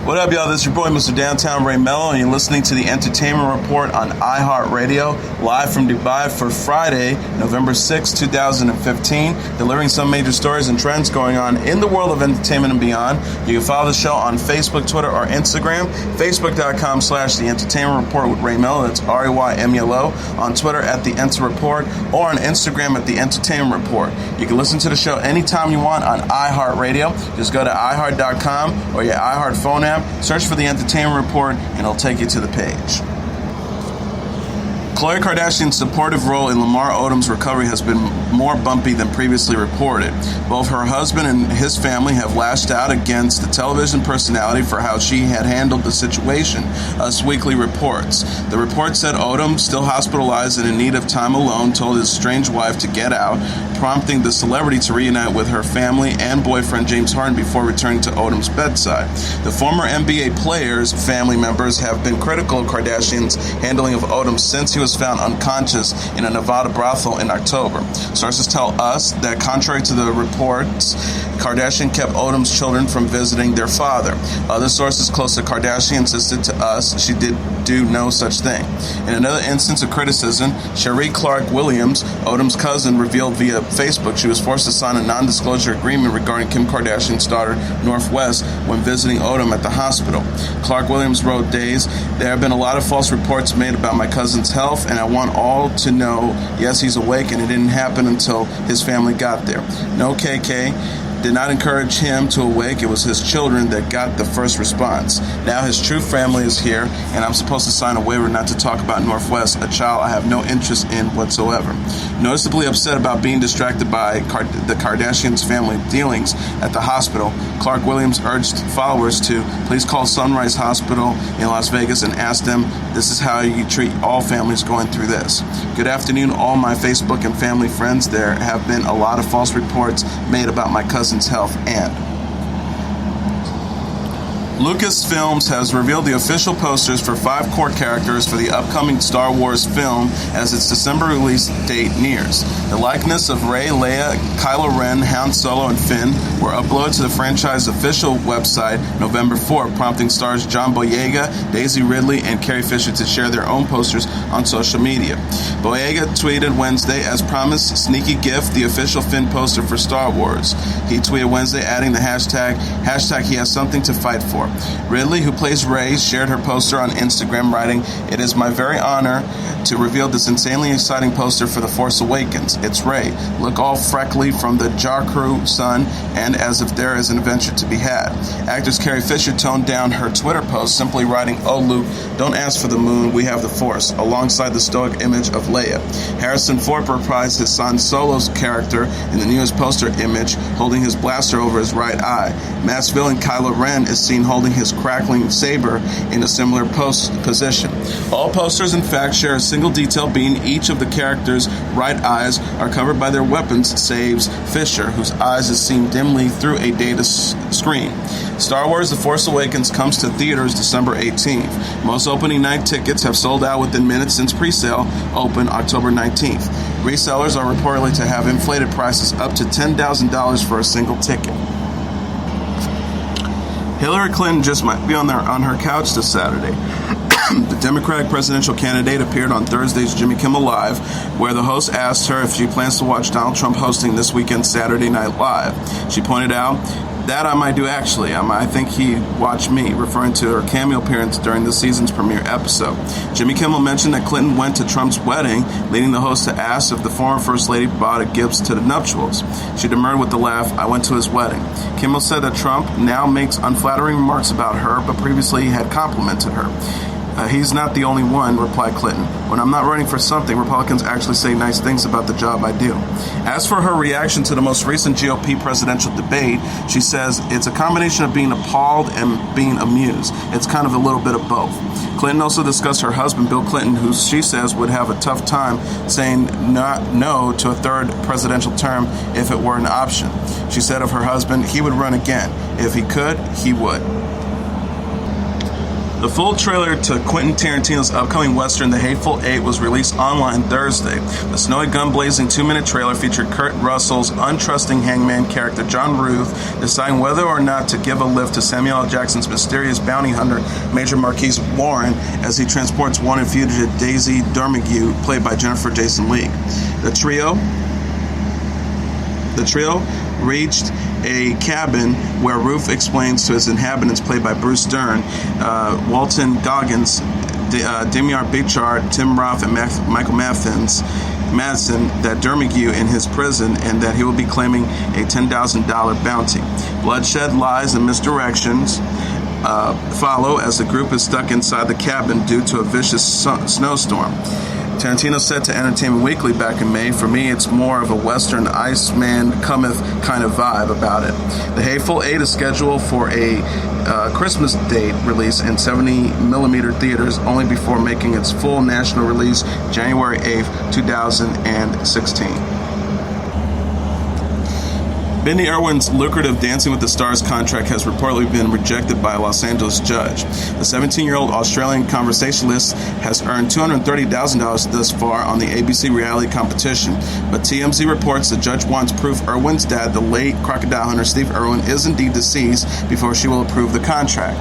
What up, y'all? This is your boy, Mr. Downtown Ray Melo, and you're listening to the Entertainment Report on iHeartRadio, live from Dubai for Friday, November 6, 2015, delivering some major stories and trends going on in the world of entertainment and beyond. You can follow the show on Facebook, Twitter, or Instagram, facebook.com/The Entertainment Report with Ray Melo, that's RAYMELO, on Twitter at The Enter Report, or on Instagram at The Entertainment Report. You can listen to the show anytime you want on iHeartRadio. Just go to iHeart.com or your iHeart phone app. Search for The Entertainment Report, and it'll take you to the page. Khloe Kardashian's supportive role in Lamar Odom's recovery has been more bumpy than previously reported. Both her husband and his family have lashed out against the television personality for how she had handled the situation, Us Weekly reports. The report said Odom, still hospitalized and in need of time alone, told his estranged wife to get out, prompting the celebrity to reunite with her family and boyfriend James Harden before returning to Odom's bedside. The former NBA player's family members have been critical of Kardashian's handling of Odom since he was found unconscious in a Nevada brothel in October. Sources tell us that contrary to the reports, Kardashian kept Odom's children from visiting their father. Other sources close to Kardashian insisted to us she did do no such thing. In another instance of criticism, Cherie Clark Williams, Odom's cousin, revealed via Facebook she was forced to sign a non-disclosure agreement regarding Kim Kardashian's daughter, Northwest, when visiting Odom at the hospital. Clark Williams wrote days, "There have been a lot of false reports made about my cousin's health, and I want all to know, yes, he's awake, and it didn't happen until his family got there. No, KK did not encourage him to awake. It was his children that got the first response. Now his true family is here, and I'm supposed to sign a waiver not to talk about Northwest, a child I have no interest in whatsoever." Noticeably upset about being distracted by the Kardashians' family dealings at the hospital, Clark Williams urged followers to please call Sunrise Hospital in Las Vegas and ask them, this is how you treat all families going through this. Good afternoon, all my Facebook and family friends. There have been a lot of false reports made about my cousin's health, and Lucasfilms has revealed the official posters for 5 core characters for the upcoming Star Wars film as its December release date nears. The likeness of Rey, Leia, Kylo Ren, Han Solo, and Finn were uploaded to the franchise official website November 4th, prompting stars John Boyega, Daisy Ridley, and Carrie Fisher to share their own posters on social media. Boyega tweeted Wednesday, as promised, sneaky gift, the official Finn poster for Star Wars. He tweeted Wednesday adding the hashtag he has something to fight for. Ridley, who plays Rey, shared her poster on Instagram, writing, "It is my very honor to reveal this insanely exciting poster for The Force Awakens. It's Rey. Look all freckly from the Jakku sun, and as if there is an adventure to be had." Actress Carrie Fisher toned down her Twitter post, simply writing, "Oh Luke, don't ask for the moon, we have the Force," alongside the stoic image of Leia. Harrison Ford reprised his son Solo's character in the newest poster image, holding his blaster over his right eye. Masked villain Kylo Ren is seen holding his crackling saber in a similar position. All posters, in fact, share a single detail, being each of the characters' right eyes are covered by their weapons, saves Fisher, whose eyes is seen dimly through a data screen. Star Wars The Force Awakens comes to theaters December 18th. Most opening night tickets have sold out within minutes since pre-sale opened October 19th. Resellers are reportedly to have inflated prices up to $10,000 for a single ticket. Hillary Clinton just might be on her couch this Saturday. The Democratic presidential candidate appeared on Thursday's Jimmy Kimmel Live, where the host asked her if she plans to watch Donald Trump hosting this weekend's Saturday Night Live. She pointed out, "That I might do actually. I think he'd watch me," referring to her cameo appearance during the season's premiere episode. Jimmy Kimmel mentioned that Clinton went to Trump's wedding, leading the host to ask if the former First Lady bought a gift to the nuptials. She demurred with the laugh, "I went to his wedding." Kimmel said that Trump now makes unflattering remarks about her, but previously he had complimented her. "He's not the only one," replied Clinton. "When I'm not running for something, Republicans actually say nice things about the job I do." As for her reaction to the most recent GOP presidential debate, she says, "It's a combination of being appalled and being amused. It's kind of a little bit of both." Clinton also discussed her husband, Bill Clinton, who she says would have a tough time saying no to a third presidential term if it were an option. She said of her husband, he would run again. If he could, he would. The full trailer to Quentin Tarantino's upcoming western, The Hateful Eight, was released online Thursday. The snowy gun-blazing 2-minute trailer featured Kurt Russell's untrusting hangman character, John Ruth, deciding whether or not to give a lift to Samuel L. Jackson's mysterious bounty hunter, Major Marquise Warren, as he transports wanted fugitive Daisy Dermigue, played by Jennifer Jason Leigh. The trio reached a cabin where Ruth explains to its inhabitants, played by Bruce Dern, Walton Goggins, Demiar Bichard, Tim Roth, and Michael Madsen, that Dermigue in his prison and that he will be claiming a $10,000 bounty. Bloodshed, lies, and misdirections follow as the group is stuck inside the cabin due to a vicious snowstorm. Tarantino said to Entertainment Weekly back in May, "For me, it's more of a Western Iceman cometh kind of vibe about it." The Hateful Eight is scheduled for a Christmas date release in 70mm theaters, only before making its full national release January 8th, 2016. Bindi Irwin's lucrative Dancing with the Stars contract has reportedly been rejected by a Los Angeles judge. The 17-year-old Australian conversationalist has earned $230,000 thus far on the ABC reality competition, but TMZ reports the judge wants proof Irwin's dad, the late crocodile hunter Steve Irwin, is indeed deceased before she will approve the contract.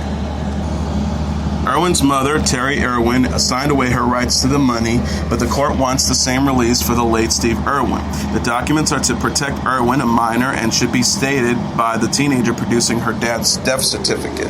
Irwin's mother, Terry Irwin, signed away her rights to the money, but the court wants the same release for the late Steve Irwin. The documents are to protect Irwin, a minor, and should be stated by the teenager producing her dad's death certificate.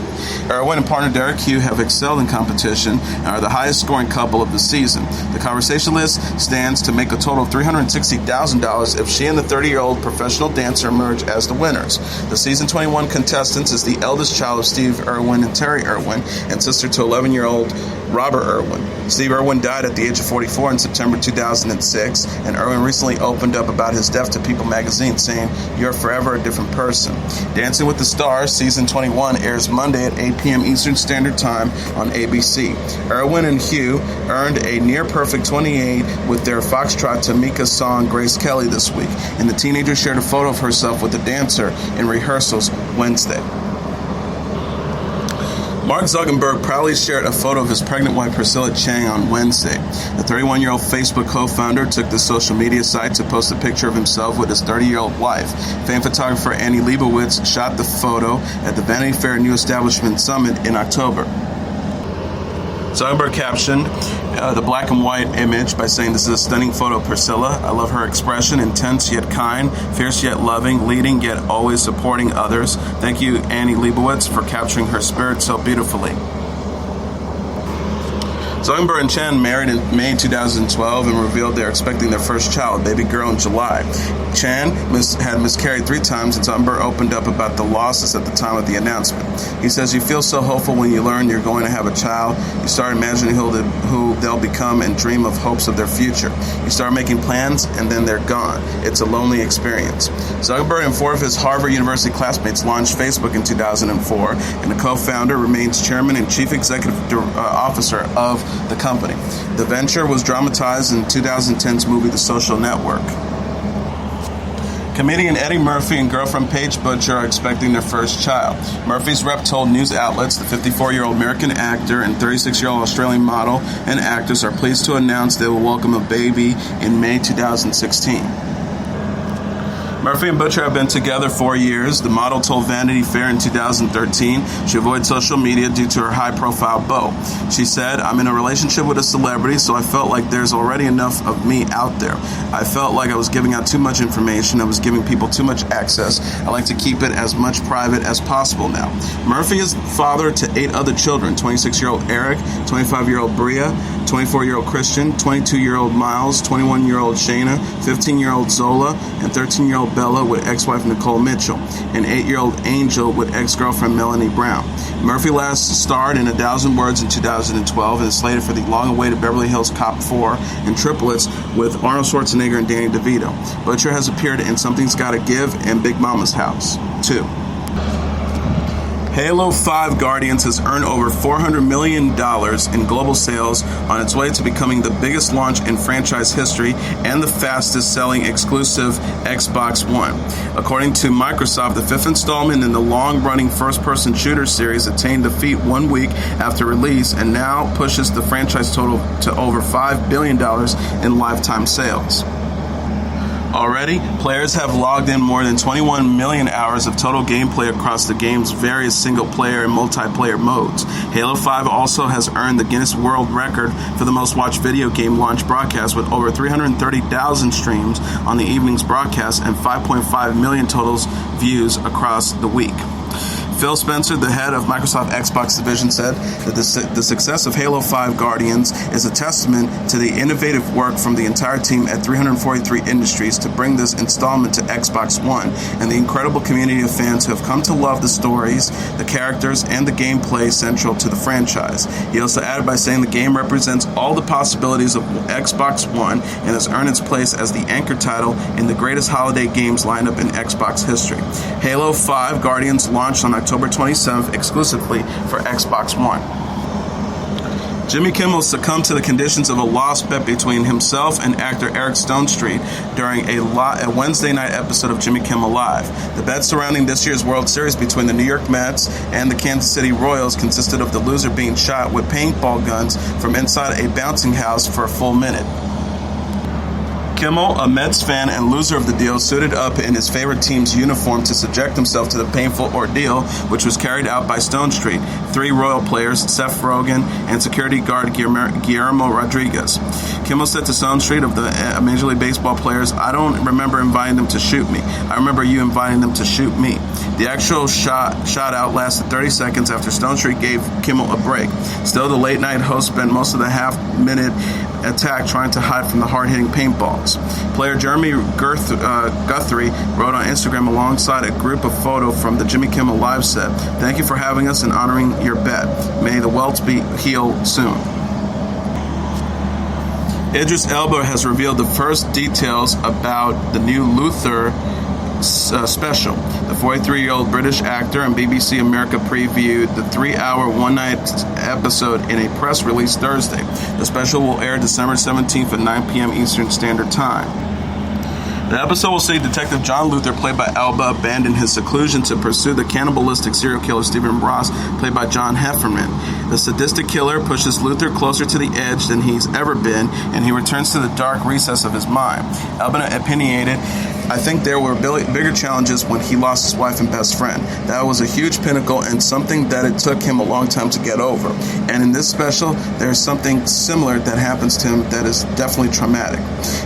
Irwin and partner Derek Hugh have excelled in competition and are the highest scoring couple of the season. The conversationalist stands to make a total of $360,000 if she and the 30-year-old professional dancer emerge as the winners. The season 21 contestant is the eldest child of Steve Irwin and Terry Irwin, and sister to 11-year-old Robert Irwin. Steve Irwin died at the age of 44 in September 2006, and Irwin recently opened up about his death to People magazine, saying, "You're forever a different person." Dancing with the Stars Season 21 airs Monday at 8 p.m. Eastern Standard Time on ABC. Irwin and Hugh earned a near-perfect 28 with their Foxtrot Tamika song Grace Kelly this week, and the teenager shared a photo of herself with the dancer in rehearsals Wednesday. Mark Zuckerberg proudly shared a photo of his pregnant wife Priscilla Chang on Wednesday. The 31-year-old Facebook co-founder took the social media site to post a picture of himself with his 30-year-old wife. Famed photographer Annie Leibovitz shot the photo at the Vanity Fair New Establishment Summit in October. Zuckerberg captioned the black and white image by saying, "This is a stunning photo of Priscilla. I love her expression, intense yet kind, fierce yet loving, leading yet always supporting others. Thank you, Annie Leibovitz, for capturing her spirit so beautifully." Zuckerberg and Chen married in May 2012 and revealed they're expecting their first child, a baby girl, in July. Chen had miscarried 3 times, and Zuckerberg opened up about the losses at the time of the announcement. He says, "You feel so hopeful when you learn you're going to have a child. You start imagining who they'll become and dream of hopes of their future. You start making plans, and then they're gone. It's a lonely experience." Zuckerberg and 4 of his Harvard University classmates launched Facebook in 2004, and the co-founder remains chairman and chief executive officer of the company. The venture was dramatized in 2010's movie The Social Network. Comedian Eddie Murphy and girlfriend Paige Butcher are expecting their first child. Murphy's rep told news outlets the 54-year-old American actor and 36-year-old Australian model and actress are pleased to announce they will welcome a baby in May 2016. Murphy and Butcher have been together 4 years. The model told Vanity Fair in 2013 she avoids social media due to her high-profile beau. She said, "I'm in a relationship with a celebrity, so I felt like there's already enough of me out there. I felt like I was giving out too much information. I was giving people too much access. I like to keep it as much private as possible now." Murphy is father to 8 other children: 26-year-old Eric, 25-year-old Bria, 24-year-old Christian, 22-year-old Miles, 21-year-old Shayna, 15-year-old Zola, and 13-year-old Bella with ex-wife Nicole Mitchell, and 8-year-old Angel with ex-girlfriend Melanie Brown. Murphy last starred in 1,000 Words in 2012 and is slated for the long-awaited Beverly Hills Cop 4 and Triplets with Arnold Schwarzenegger and Danny DeVito. Butcher has appeared in Something's Gotta Give and Big Mama's House, too. Halo 5 Guardians has earned over $400 million in global sales on its way to becoming the biggest launch in franchise history and the fastest-selling exclusive Xbox One. According to Microsoft, the fifth installment in the long-running first-person shooter series attained the feat 1 week after release and now pushes the franchise total to over $5 billion in lifetime sales. Already, players have logged in more than 21 million hours of total gameplay across the game's various single-player and multiplayer modes. Halo 5 also has earned the Guinness World Record for the most watched video game launch broadcast with over 330,000 streams on the evening's broadcast and 5.5 million total views across the week. Phil Spencer, the head of Microsoft Xbox division, said that the success of Halo 5 Guardians is a testament to the innovative work from the entire team at 343 Industries to bring this installment to Xbox One and the incredible community of fans who have come to love the stories, the characters, and the gameplay central to the franchise. He also added by saying the game represents all the possibilities of Xbox One and has earned its place as the anchor title in the greatest holiday games lineup in Xbox history. Halo 5 Guardians launched on October 27th exclusively for Xbox One. Jimmy Kimmel succumbed to the conditions of a lost bet between himself and actor Eric Stonestreet during a Wednesday night episode of Jimmy Kimmel Live. The bet surrounding this year's World Series between the New York Mets and the Kansas City Royals consisted of the loser being shot with paintball guns from inside a bouncing house for a full minute. Kimmel, a Mets fan and loser of the deal, suited up in his favorite team's uniform to subject himself to the painful ordeal, which was carried out by Stonestreet, 3 Royal players, Seth and security guard Guillermo Rodriguez. Kimmel said to Stonestreet of the Major League Baseball players, "I don't remember inviting them to shoot me. I remember you inviting them to shoot me." The actual shot out lasted 30 seconds after Stonestreet gave Kimmel a break. Still, the late-night host spent most of the half-minute attack trying to hide from the hard-hitting paintballs. Player Jeremy Guthrie wrote on Instagram alongside a group of photos from the Jimmy Kimmel Live set, "Thank you for having us and honoring your bet. May the welts be healed soon." Idris Elba has revealed the first details about the new Luther special. The 43-year-old British actor and BBC America previewed the 3-hour one-night episode in a press release Thursday. The special will air December 17th at 9 p.m. Eastern Standard Time. The episode will see Detective John Luther, played by Elba, abandon his seclusion to pursue the cannibalistic serial killer Stephen Ross, played by John Heffernan. The sadistic killer pushes Luther closer to the edge than he's ever been, and he returns to the dark recess of his mind. Elba opinionated, "I think there were bigger challenges when he lost his wife and best friend. That was a huge pinnacle and something that it took him a long time to get over. And in this special, there's something similar that happens to him that is definitely traumatic."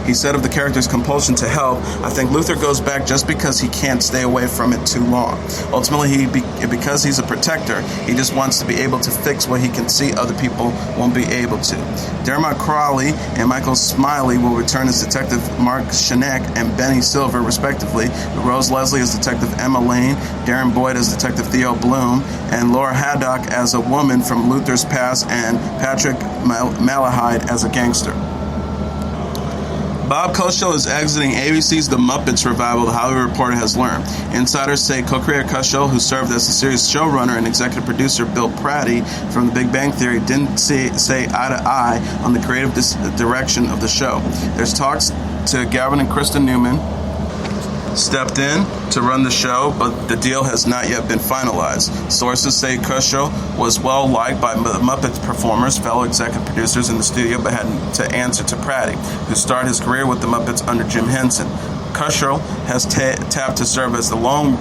He said of the character's compulsion to help, "I think Luther goes back just because he can't stay away from it too long. Ultimately, because he's a protector, he just wants to be able to fix what he can see other people won't be able to." Dermot Crowley and Michael Smiley will return as Detective Mark Shinek and Benny Silver, respectively, Rose Leslie as Detective Emma Lane, Darren Boyd as Detective Theo Bloom, and Laura Haddock as a woman from Luther's past, and Patrick Malahide as a gangster. Bob Cosell is exiting ABC's The Muppets revival, The Hollywood Reporter has learned. Insiders say co-creator Cosell, who served as the series' showrunner, and executive producer Bill Pratty from The Big Bang Theory didn't say eye to eye on the creative direction of the show. There's talks to Gavin and Kristen Newman stepped in to run the show, but the deal has not yet been finalized. Sources say Cosell was well liked by the Muppets performers, fellow executive producers in the studio, but had to answer to Pratty, who started his career with the Muppets under Jim Henson. Cosell has tapped to serve as the lone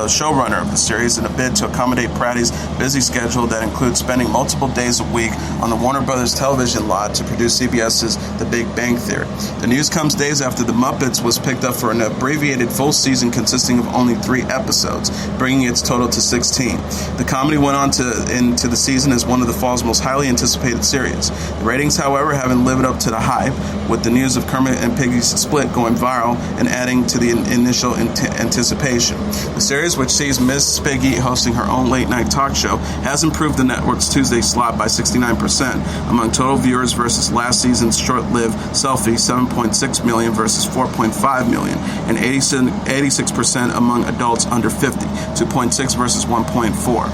showrunner of the series in a bid to accommodate Pratty's busy schedule that includes spending multiple days a week on the Warner Brothers television lot to produce CBS's The Big Bang Theory. The news comes days after The Muppets was picked up for an abbreviated full season consisting of only 3 episodes, bringing its total to 16. The comedy went on into the season as one of the fall's most highly anticipated series. The ratings, however, haven't lived up to the hype, with the news of Kermit and Piggy's split going viral and adding to the initial anticipation. The series, which sees Miss Piggy hosting her own late-night talk show, has improved the network's Tuesday slot by 69% among total viewers versus last season's short-lived Selfie, 7.6 million versus 4.5 million, and 86% among adults under 50, 2.6 versus 1.4.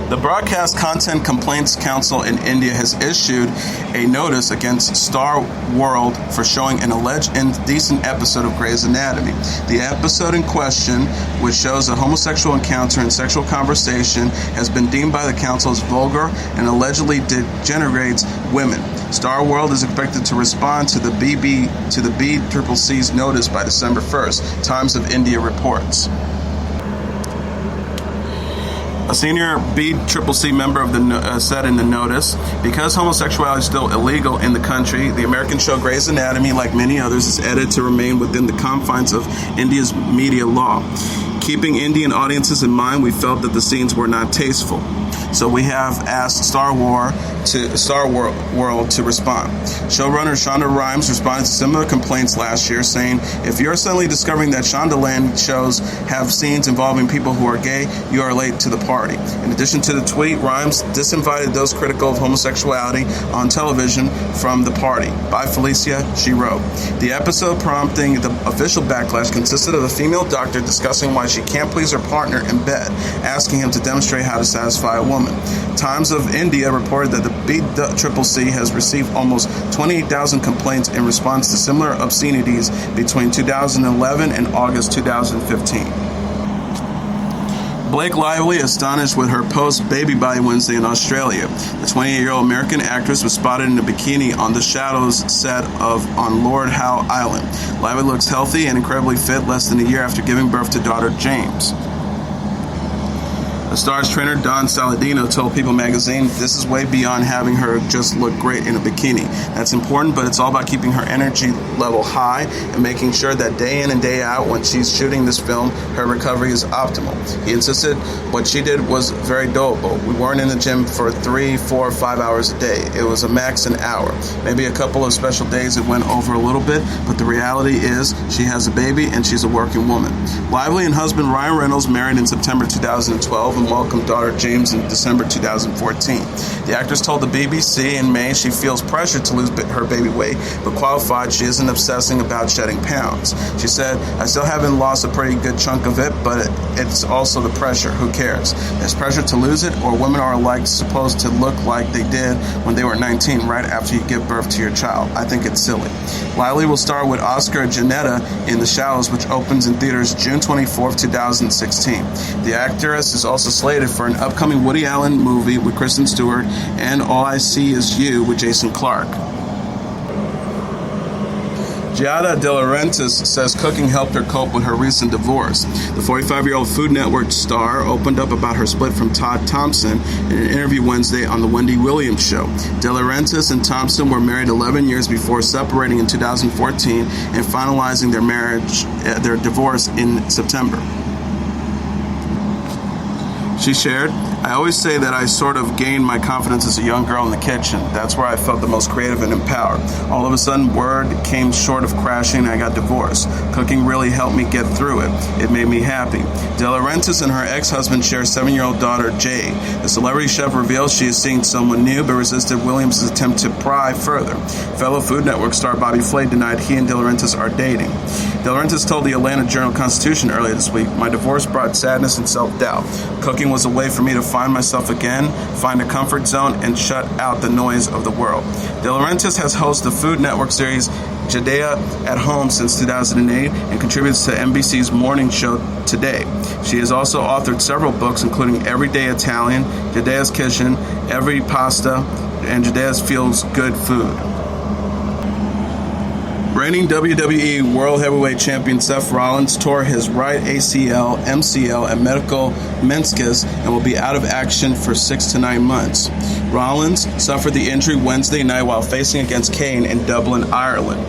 The Broadcast Content Complaints Council in India has issued a notice against Star World for showing an alleged indecent episode of Grey's Anatomy. The episode in question, which shows a homosexual encounter and sexual conversation, has been deemed by the council as vulgar and allegedly degenerates women. Star World is expected to respond to the BCCC's notice by December 1st, Times of India reports. A senior BCCC member of said in the notice, because homosexuality is still illegal in the country, the American show Grey's Anatomy, like many others, is edited to remain within the confines of India's media law. Keeping Indian audiences in mind, we felt that the scenes were not tasteful. So we have asked Star World to respond. Showrunner Shonda Rhimes responded to similar complaints last year, saying, "If you're suddenly discovering that Shondaland shows have scenes involving people who are gay, you are late to the party." In addition to the tweet, Rhimes disinvited those critical of homosexuality on television from the party. "Bye, Felicia," she wrote. The episode prompting the official backlash consisted of a female doctor discussing why she can't please her partner in bed, asking him to demonstrate how to satisfy a woman. Times of India reported that the BCCC has received almost 28,000 complaints in response to similar obscenities between 2011 and August 2015. Blake Lively astonished with her post-baby body Wednesday in Australia. The 28-year-old American actress was spotted in a bikini on the Shadows set on Lord Howe Island. Lively looks healthy and incredibly fit less than a year after giving birth to daughter James. The Star's trainer Don Saladino told People magazine, "This is way beyond having her just look great in a bikini. That's important, but it's all about keeping her energy level high and making sure that day in and day out when she's shooting this film, her recovery is optimal." He insisted what she did was very doable. "We weren't in the gym for 3, 4, 5 hours a day. It was a max an hour. Maybe a couple of special days it went over a little bit, but the reality is she has a baby and she's a working woman." Lively and husband Ryan Reynolds married in September 2012 and welcomed daughter James in December 2014. The actress told the BBC in May she feels pressure to lose her baby weight, but qualified she isn't obsessing about shedding pounds. She said, "I still haven't lost a pretty good chunk of it, but it's also the pressure. Who cares? There's pressure to lose it, or women are supposed to look like they did when they were 19, right after you give birth to your child. I think it's silly." Lively will star with Oscar Janetta in The Shallows, which opens in theaters June 24, 2016. The actress is also slated for an upcoming Woody Allen movie with Kristen Stewart and All I See Is You with Jason Clarke. Giada De Laurentiis says cooking helped her cope with her recent divorce. The 45-year-old Food Network star opened up about her split from Todd Thompson in an interview Wednesday on The Wendy Williams Show. De Laurentiis and Thompson were married 11 years before separating in 2014 and finalizing their divorce in September. She shared, "I always say that I sort of gained my confidence as a young girl in the kitchen. That's where I felt the most creative and empowered. All of a sudden, word came short of crashing and I got divorced. Cooking really helped me get through it. It made me happy." De Laurentiis and her ex-husband share 7-year-old daughter, Jade. The celebrity chef reveals she is seeing someone new, but resisted Williams' attempt to pry further. Fellow Food Network star Bobby Flay denied he and De Laurentiis are dating. De Laurentiis told the Atlanta Journal-Constitution earlier this week, "My divorce brought sadness and self-doubt. Cooking was a way for me to find myself again, find a comfort zone, and shut out the noise of the world." De Laurentiis has hosted the Food Network series Giada at Home since 2008 and contributes to NBC's morning show Today. She has also authored several books, including Everyday Italian, Giada's Kitchen, Every Pasta, and Giada's Feels Good Food. Reigning WWE World Heavyweight Champion Seth Rollins tore his right ACL, MCL, and medial meniscus and will be out of action for 6 to 9 months. Rollins suffered the injury Wednesday night while facing against Kane in Dublin, Ireland.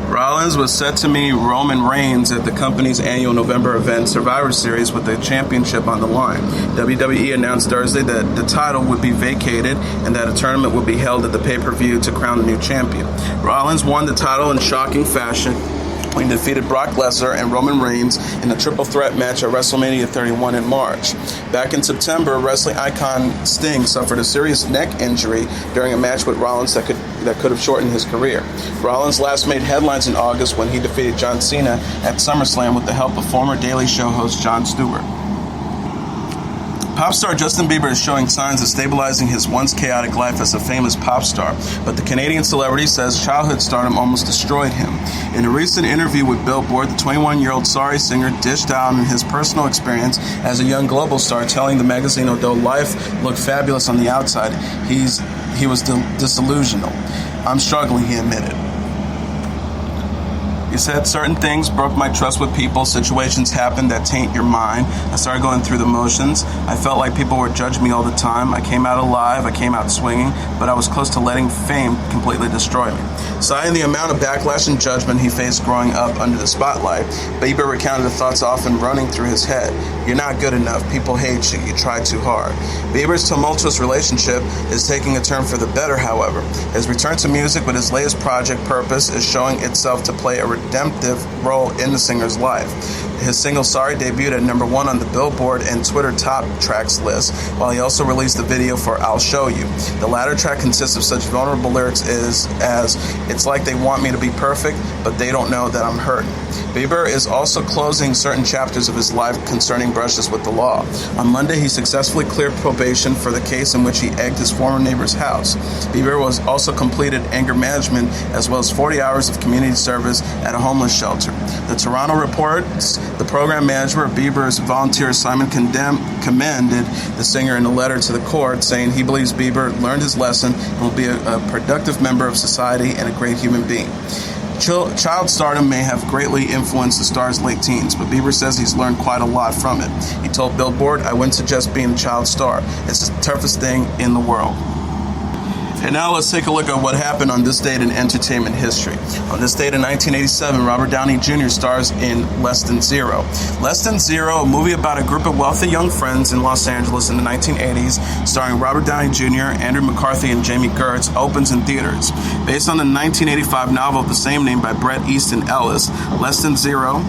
Rollins was set to meet Roman Reigns at the company's annual November event Survivor Series with the championship on the line. WWE announced Thursday that the title would be vacated and that a tournament would be held at the pay-per-view to crown a new champion. Rollins won the title in shocking fashion when he defeated Brock Lesnar and Roman Reigns in a triple threat match at WrestleMania 31 in March. Back in September, wrestling icon Sting suffered a serious neck injury during a match with Rollins that could have shortened his career. Rollins last made headlines in August when he defeated John Cena at SummerSlam with the help of former Daily Show host Jon Stewart. Pop star Justin Bieber is showing signs of stabilizing his once chaotic life as a famous pop star, but the Canadian celebrity says childhood stardom almost destroyed him. In a recent interview with Billboard, the 21-year-old Sorry singer dished out on his personal experience as a young global star, telling the magazine although life looked fabulous on the outside, he was disillusioned. "I'm struggling," he admitted. He said, "Certain things broke my trust with people. Situations happen that taint your mind. I started going through the motions. I felt like people were judging me all the time. I came out alive. I came out swinging, but I was close to letting fame completely destroy me." Citing the amount of backlash and judgment he faced growing up under the spotlight, Bieber recounted the thoughts often running through his head. "You're not good enough. People hate you. You try too hard." Bieber's tumultuous relationship is taking a turn for the better, however. His return to music with his latest project, Purpose, is showing itself to play a redemptive role in the singer's life. His single Sorry debuted at number 1 on the Billboard and Twitter top tracks list, while he also released a video for I'll Show You. The latter track consists of such vulnerable lyrics as, "It's like they want me to be perfect, but they don't know that I'm hurting." Bieber is also closing certain chapters of his life concerning brushes with the law. On Monday, he successfully cleared probation for the case in which he egged his former neighbor's house. Bieber was also completed anger management as well as 40 hours of community service at a homeless shelter. The Toronto reports the program manager of Bieber's volunteer assignment commended the singer in a letter to the court, saying he believes Bieber learned his lesson and will be a productive member of society and a great human being. Child stardom may have greatly influenced the star's late teens, but Bieber says he's learned quite a lot from it. He told Billboard, "I wouldn't suggest being a child star. It's the toughest thing in the world." And now let's take a look at what happened on this date in entertainment history. On this date in 1987, Robert Downey Jr. stars in Less Than Zero. Less Than Zero, a movie about a group of wealthy young friends in Los Angeles in the 1980s, starring Robert Downey Jr., Andrew McCarthy, and Jamie Gertz, opens in theaters. Based on the 1985 novel of the same name by Bret Easton Ellis, Less Than Zero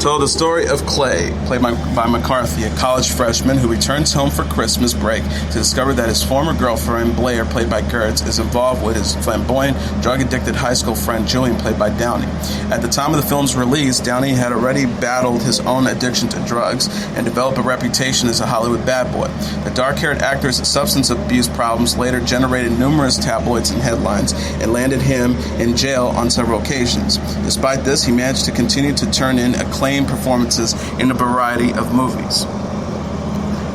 told the story of Clay, played by McCarthy, a college freshman who returns home for Christmas break to discover that his former girlfriend, Blair, played by Gertz, is involved with his flamboyant, drug-addicted high school friend, Julian, played by Downey. At the time of the film's release, Downey had already battled his own addiction to drugs and developed a reputation as a Hollywood bad boy. The dark-haired actor's substance abuse problems later generated numerous tabloids and headlines and landed him in jail on several occasions. Despite this, he managed to continue to turn in acclaimed performances in a variety of movies.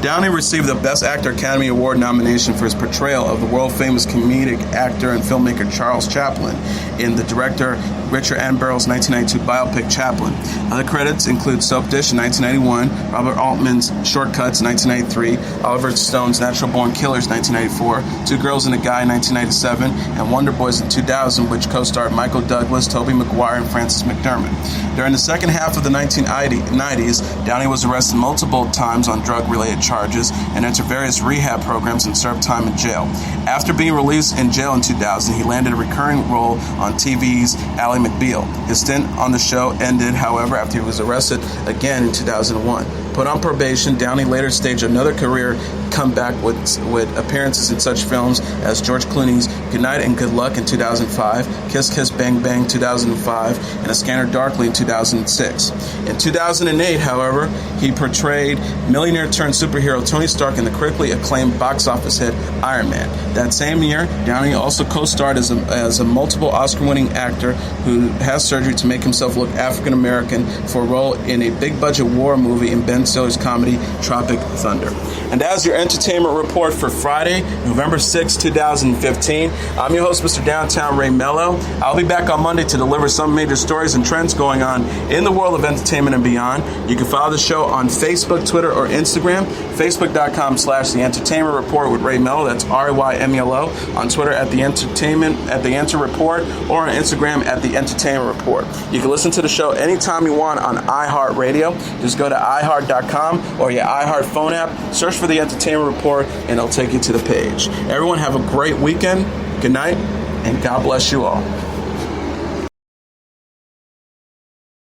Downey received the Best Actor Academy Award nomination for his portrayal of the world-famous comedic actor and filmmaker Charles Chaplin in the director Richard Attenborough's 1992 biopic Chaplin. Other credits include Soap Dish in 1991, Robert Altman's Shortcuts 1993, Oliver Stone's Natural Born Killers 1994, Two Girls and a Guy 1997, and Wonder Boys in 2000, which co-starred Michael Douglas, Tobey Maguire, and Frances McDermott. During the second half of the 1990s, Downey was arrested multiple times on drug-related charges and entered various rehab programs and served time in jail. After being released in jail in 2000, he landed a recurring role on TV's Ally McBeal. His stint on the show ended, however, after he was arrested again in 2001. Put on probation, Downey later staged another career comeback with appearances in such films as George Clooney's Goodnight and Good Luck in 2005, Kiss Kiss Bang Bang 2005, and A Scanner Darkly in 2006. In 2008, however, he portrayed millionaire-turned-superhero Tony Stark in the critically acclaimed box office hit Iron Man. That same year, Downey also co-starred as a multiple Oscar-winning actor who has surgery to make himself look African-American for a role in a big-budget war movie in Ben Stiller's comedy Tropic Thunder. And that is your entertainment report for Friday, November 6, 2015. I'm your host, Mr. Downtown Ray Melo. I'll be back on Monday to deliver some major stories and trends going on in the world of entertainment and beyond. You can follow the show on Facebook, Twitter, or Instagram. Facebook.com/The Entertainment Report with Ray Melo. That's RAYMELO. On Twitter at The Enter Report, or on Instagram at The Entertainment Report. You can listen to the show anytime you want on iHeartRadio. Just go to iHeart.com or your iHeart phone app. Search for The Entertainment Report, and it'll take you to the page. Everyone have a great weekend. Good night, and God bless you all.